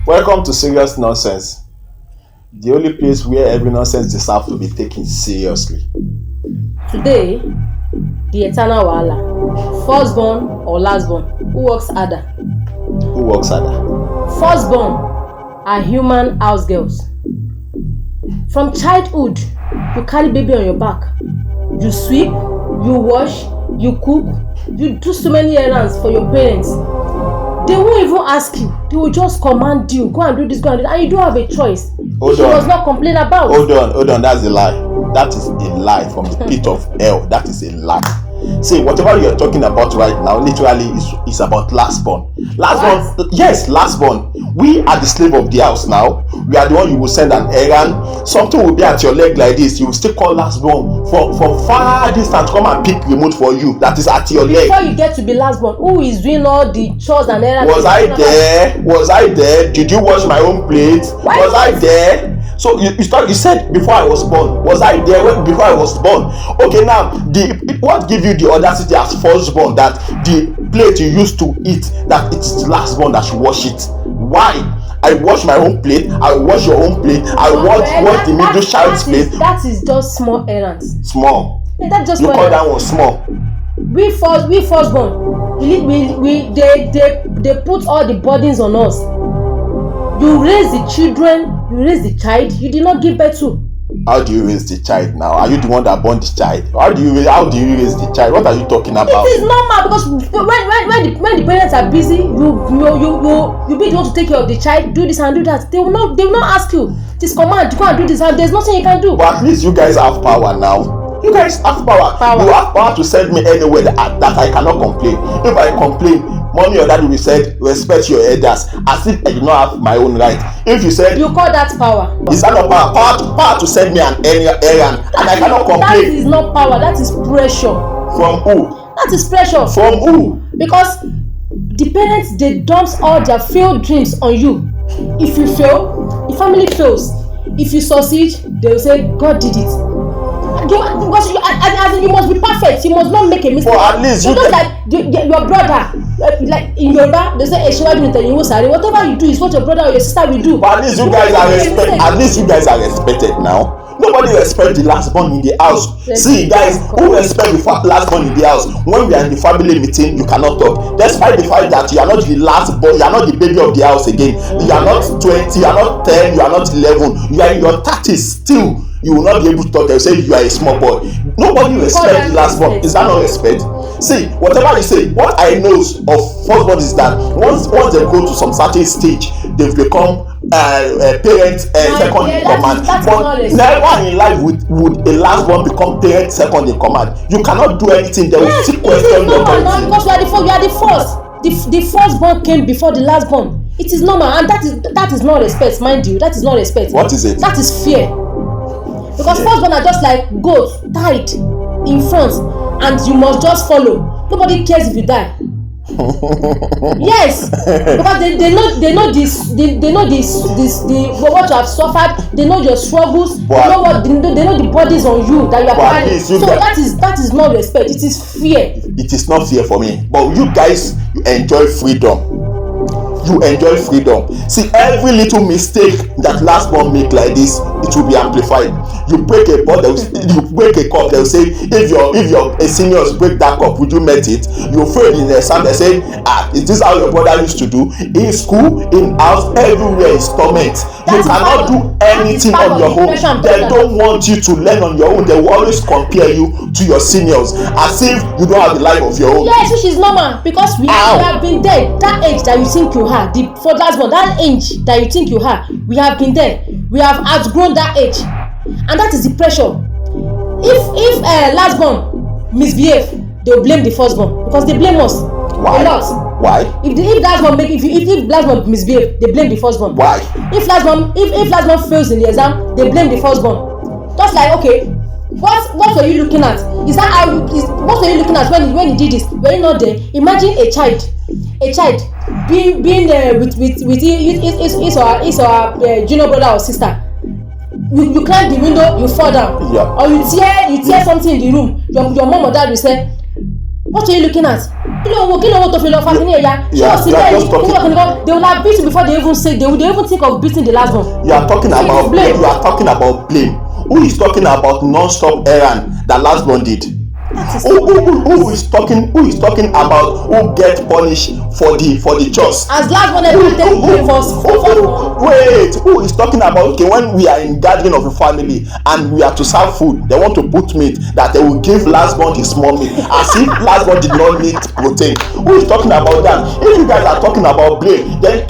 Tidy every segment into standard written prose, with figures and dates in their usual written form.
Welcome to Serious Nonsense, the only place where every nonsense deserves to be taken seriously. Today, the eternal wahala. Firstborn or lastborn? Who works harder? Who works harder? Firstborn are human housegirls. From childhood, you carry baby on your back. You sweep, you wash, you cook, you do so many errands for your parents. They won't even ask you. They will just command you, go and do this, go and do that, and you don't have a choice. Hold She on. does not complain about. Hold on, that's a lie. That is a lie from the pit of hell. That is a lie. See, whatever you're talking about right now, literally is about Lastborn. Lastborn, yes, Lastborn. We are the slave of the house now. We are the one you will send an errand. Something will be at your leg like this. You will still call Lastborn from far distance, come and pick remote for you. That is at your leg. Before you get to be lastborn, who is doing all the chores and errands? Was I there? Was I there? Did you wash my own plate? Why Was I there? So you said before I was born. Was I there before I was born? Okay, now what give you the audacity as firstborn that the plate you used to eat, that it's the lastborn that should wash it? Why? I wash my own plate, I wash your own plate, I wash the middle child's plate. That is just small errands. Small. Yeah, that's just You small call errands. that one small? We firstborn, they put all the burdens on us. You raise the children, you raise the child you did not give birth to. How do you raise the child now? Are you the one that born the child? How do you raise the child? What are you talking about? It is normal because when the parents are busy, you be the one to take care of the child, do this and do that. They will not ask you. This command, go and do this, and there's nothing you can do. But at least you guys have power now. You guys have power. You have power to send me anywhere that I cannot complain. If I complain, mommy or daddy will say respect your elders, as if I do not have my own right. If you said, you call that power? Is that not power to send me an errand and I cannot complain? That is not power, that is pressure. From who? That is pressure. From who? Because the parents, they dump all their failed dreams on you. If you fail, the family fails. If you succeed, they will say God did it. Because you must be perfect. You must not make a mistake. Well, at least you just like your brother, like in Yoruba, they say whatever you do is what your brother or your sister will do. But at least you guys are respected. At least you guys are respected now. Nobody respect the lastborn in the house. See, guys, who respect the lastborn in the house? When we are in the family meeting, you cannot talk. Despite the fact that you are not the lastborn, you are not the baby of the house again. You are not 20, you are not 10, you are not 11. You are in your 30s still. You will not be able to talk. They will say you are a small boy. Nobody respect the lastborn. Is that not respect? See, whatever you say, what I know of firstborn is that once they go to some certain stage, they've become parent second in command. But never in life would a lastborn become parent second in command. You cannot do anything. They will still question your authority. Because you are the first. The firstborn came before the lastborn. It is normal, and that is not respect, mind you. That is not respect. What is it? That is fear. Because firstborn are just like goats tied in front, and you must just follow. Nobody cares if you die. Yes, because they know what you have suffered. They know your struggles. They know the burdens on you that you are carrying. So that is not respect. It is fear. It is not fear for me. But you guys, you enjoy freedom. You enjoy freedom. See, every little mistake that lastborn make like this, it will be amplified. You break a pot, you break a cup, they'll say, if your seniors break that cup, would you met it? You fail in the exam, they say, is this how your brother used to do? In school, in house, everywhere is torment. You cannot do anything on your own. They don't want you to learn on your own. They will always compare you to your seniors as if you don't have the life of your own. Yes, which is normal, because we have been there. That age that you think you have, for lastborn, that age that you think you have, we have been there. We have outgrown that age, and that is the pressure. If lastborn misbehave, they will blame the firstborn, because they blame us a lot. Why? Why? If lastborn fails in the exam, they blame the firstborn. Just like, okay, what were you looking at? Is that how? What were you looking at when you did this? Were you not there? Imagine a child being with his or junior brother or sister. You climb the window, you fall down, or you tear something in the room. Your mom or dad will say, What are you looking at? Kí ló wo tó fi lọ fa kíní ẹ̀yà? You are just talking. They will have beat you before they even say they even think of beating the last one. You are talking about blame. You are talking about blame. Who is talking about non-stop errand that Lastborn did? Who is talking about who get punished for the chores? As Lastborn never take blame for wait, who is talking about, okay, when we are in gathering of a family and we are to serve food, they want to put meat, that they will give Lastborn his small meat as if Lastborn did not need protein. Who is talking about that? If you guys are talking about blame, then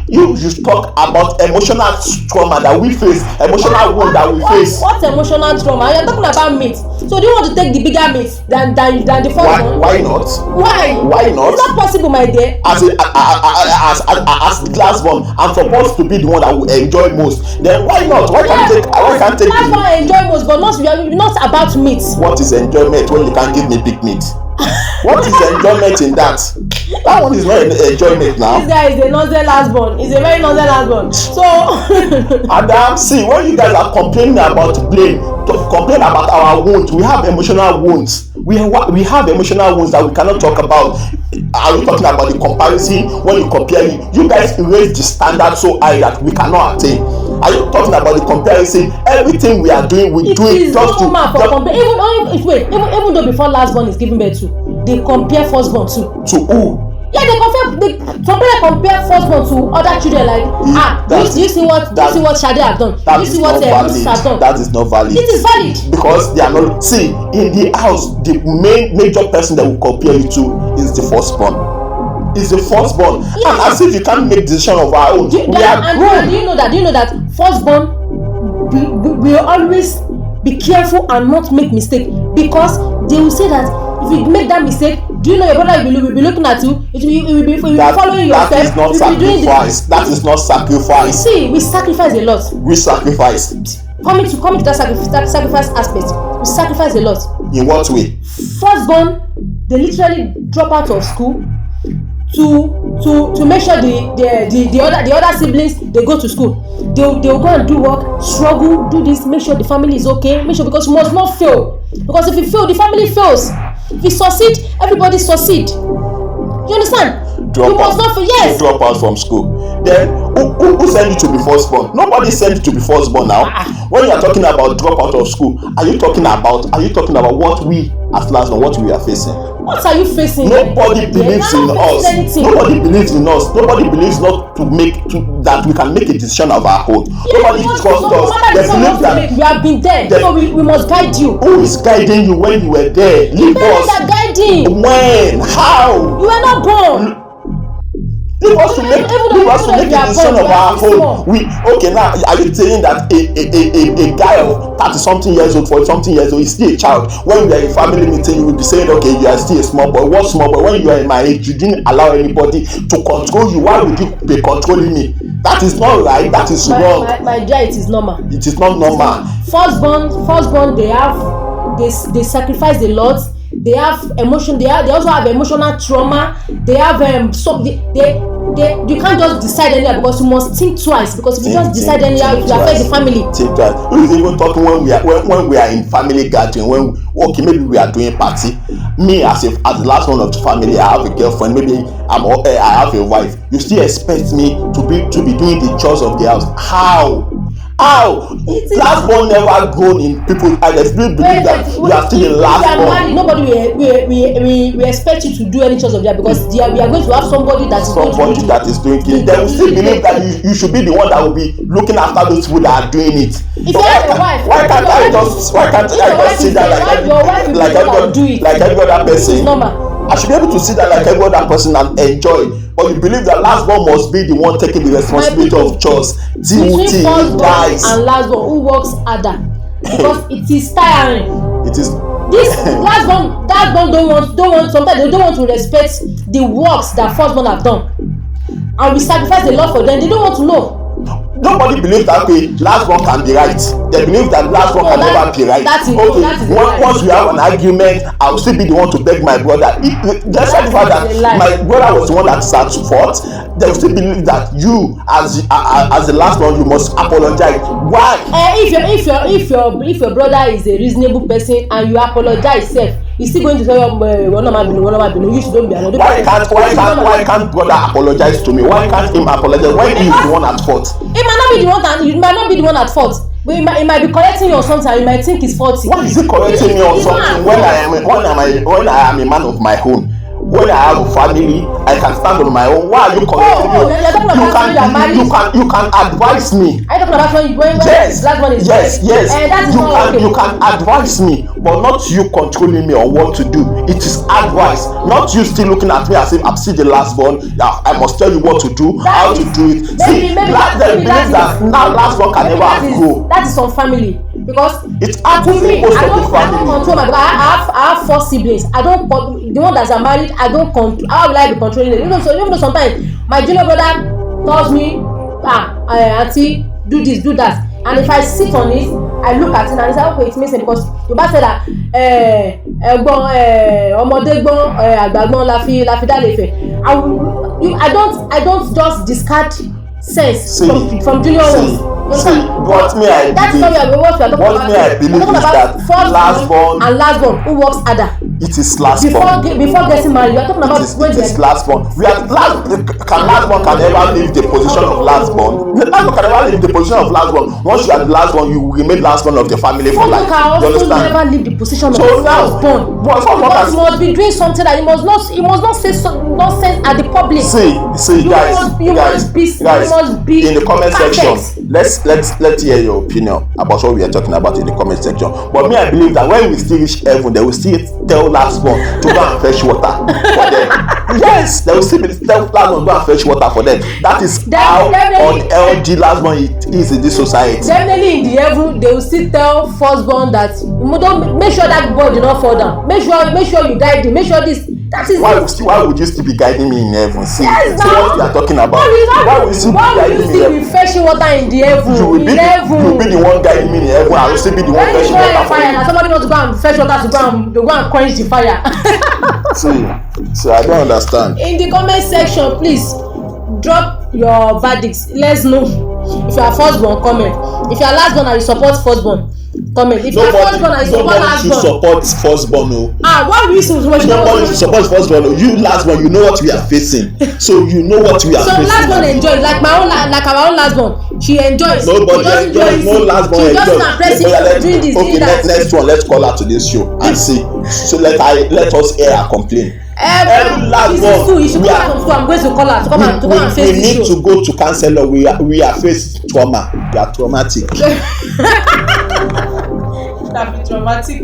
you should talk about emotional trauma that we face, emotional wound that we face. What emotional trauma? You're talking about meat. So do you want to take the bigger meat than the first one? Why not? Why not? It's not possible, my dear. As Lastborn, I'm supposed to be the one that will enjoy most. Then why not? Why can't take Lastborn enjoy most, but not about meat. What is enjoyment when you can't give me big meat? What is enjoyment in that? That one is not enjoyment now. This guy is a nonsense Lastborn. He's a very nonsense Lastborn. So Adam, see, when you guys are complaining about blame, complain about our wounds. We have emotional wounds. We have emotional wounds that we cannot talk about. Are we talking about the comparison? When you compare it, you guys raise the standard so high that we cannot attain. Are you talking about the comparison? Everything we are doing, we do it just to. Even though before Lastborn is giving birth to, they compare Firstborn too. To who? Yeah, compare Firstborn to other children. Like, do you see what Shade have done? Do you see what Moses have done? That is not valid. It is valid because they are not. See, in the house, the major person that we compare you to is the Firstborn. Is the Firstborn, yes. And as if you can't make decision of our own. Do you know that Firstborn will always be careful and not make mistake, because they will say that if you make that mistake, do you know your brother will be looking at you? It will be following your steps. That is not sacrifice. That is not sacrifice. See, we sacrifice a lot. We sacrifice. Coming to that sacrifice aspect, we sacrifice a lot. In what way? Firstborn, they literally drop out of school to make sure the other siblings, they go to school. They'll go and do work, struggle, do this, make sure the family is okay, make sure, because you must not fail. Because if you fail, the family fails. If you succeed, everybody succeed. You understand? Drop out from school. Then who sent you to be Firstborn? Nobody sent you to be Firstborn now. When you are talking about drop out of school, are you talking about what we as Lastborn, what we are facing? What are you facing? Nobody believes in us. Nobody believes in us. Nobody believes not that we can make a decision of our own. Nobody trusts us. They believe that we have been there, so we must guide you. Who is guiding you when you were there? Leave us. Are guiding. When? How? You were not born. Leave us to make a decision of our own. Now are you saying that a guy of 30-something years old, 40-something years old is still a child? When we are in family meeting, you will be saying, okay, you are still a small boy. What small boy? When you are in my age, you didn't allow anybody to control you. Why would you be controlling me? That is not right. That is wrong. My dear, it is normal. It is not normal. Firstborn, they sacrifice a lot. They have emotion. They also have emotional trauma. They have you can't just decide anyhow, because you must think twice. Because if you just decide anyhow, it will affect the family. Think twice. Who is even talking when we are in family gathering? Maybe we are doing party. Me as the last one of the family, I have a girlfriend. Maybe I have a wife. You still expect me to be doing the chores of the house? How? Lastborn never grown in people's eyes. I still believe that you are still a Lastborn. Nobody we expect you to do any chores of that, because we are going to have somebody that is doing it. They will still believe that you should be the one that will be looking after those people that are doing it. If you have a wife, why can't I just sit down like every other person? I should be able to sit down like every other person and enjoy. But you believe that Lastborn must be the one taking the responsibility of chores till he dies. And Lastborn who works harder, because it is tiring. It is. This Lastborn don't want. Sometimes they don't want to respect the works that Firstborn have done, and we sacrifice a lot for them. They don't want to know. Nobody believes that Lastborn can be right. They believe that Lastborn can never be right. Once we have an argument, I will still be the one to beg my brother. Despite the fact that my brother was the one that started fault, they will still believe that you, as the Lastborn, you must apologize. Why? If your brother is a reasonable person and you apologize, he's still going to tell you one of my you should don't be another. Why can't brother apologize to me? Why can't him apologize when he is the one at fault? It might not be the one at fault. But it might be correcting you on something and you might think it's faulty. Why is he correcting me on something when I am a man of my own? When I have a family, I can stand on my own. Why are you correcting me? You can advise me. Are you talking about when yes, last one is yes. You can okay. advise me, but not you controlling me on what to do. It is advice, not you still looking at me as if I'm still the last born. I must tell you what to do, how to do it. See, now last one can never grow. That is some family. Because it happens in most of the family. I don't control my brother. I have 4 siblings. I don't the one that are married. I don't control. How will I be controlling it? Even though sometimes my junior brother tells me, auntie, do this, do that, and if I sit on it, I look at it and I say, okay, it makes sense because you better say that ọmọdé gbọ́n àgbà gbọ́n la fi dá lè fẹ́. I don't just discard sense from junior ones. What me I believe is that Lastborn who works harder. It is Lastborn. Before getting married, you are talking about it is Lastborn. Lastborn can never leave the position of Lastborn. Lastborn can never leave the position of Lastborn. Once you are the Lastborn, you remain Lastborn of the family for life. You understand? Never leave the position of Lastborn. He must be doing something that he must not say nonsense at the public. See, guys, in the comment section, let's hear your opinion about what we are talking about in the comment section. But me, I believe that when we still reach heaven, they will still tell Lastborn to go and fetch water for them. Yes, they will still tell Lastborn to go and fetch water for them. That is how unhealthy Lastborn is in this society. Definitely in the heaven, they will still tell Firstborn that don't make sure that boy did not fall down. Make sure you guide him. Make sure this. That is why would you still be guiding me in heaven? See, yes, what we are talking about. Why will you still be guiding me in heaven? Fetching water in the heaven? You will be the one guiding me in heaven. I will still be the one fetching water for you. Somebody wants to go and fetch water to go and quench the fire. So I don't understand. In the comment section, please drop your verdicts. Let's know if you are Firstborn, comment. If you are Lastborn and you support Firstborn, comment. If you are Firstborn and you support Lastborn, nobody should support Firstborn. What reason? Nobody should support Firstborn. You Lastborn, you know what we are facing. So you know what we are facing. So Lastborn enjoys, like our own Lastborn. She enjoys. Nobody enjoys. No Lastborn enjoys. Okay, next one. Let's call her to this show and see. So let us air her complaint. I'm going to call her to come and face we need to go to counselor. We are facing trauma. We are traumatic. That be traumatic,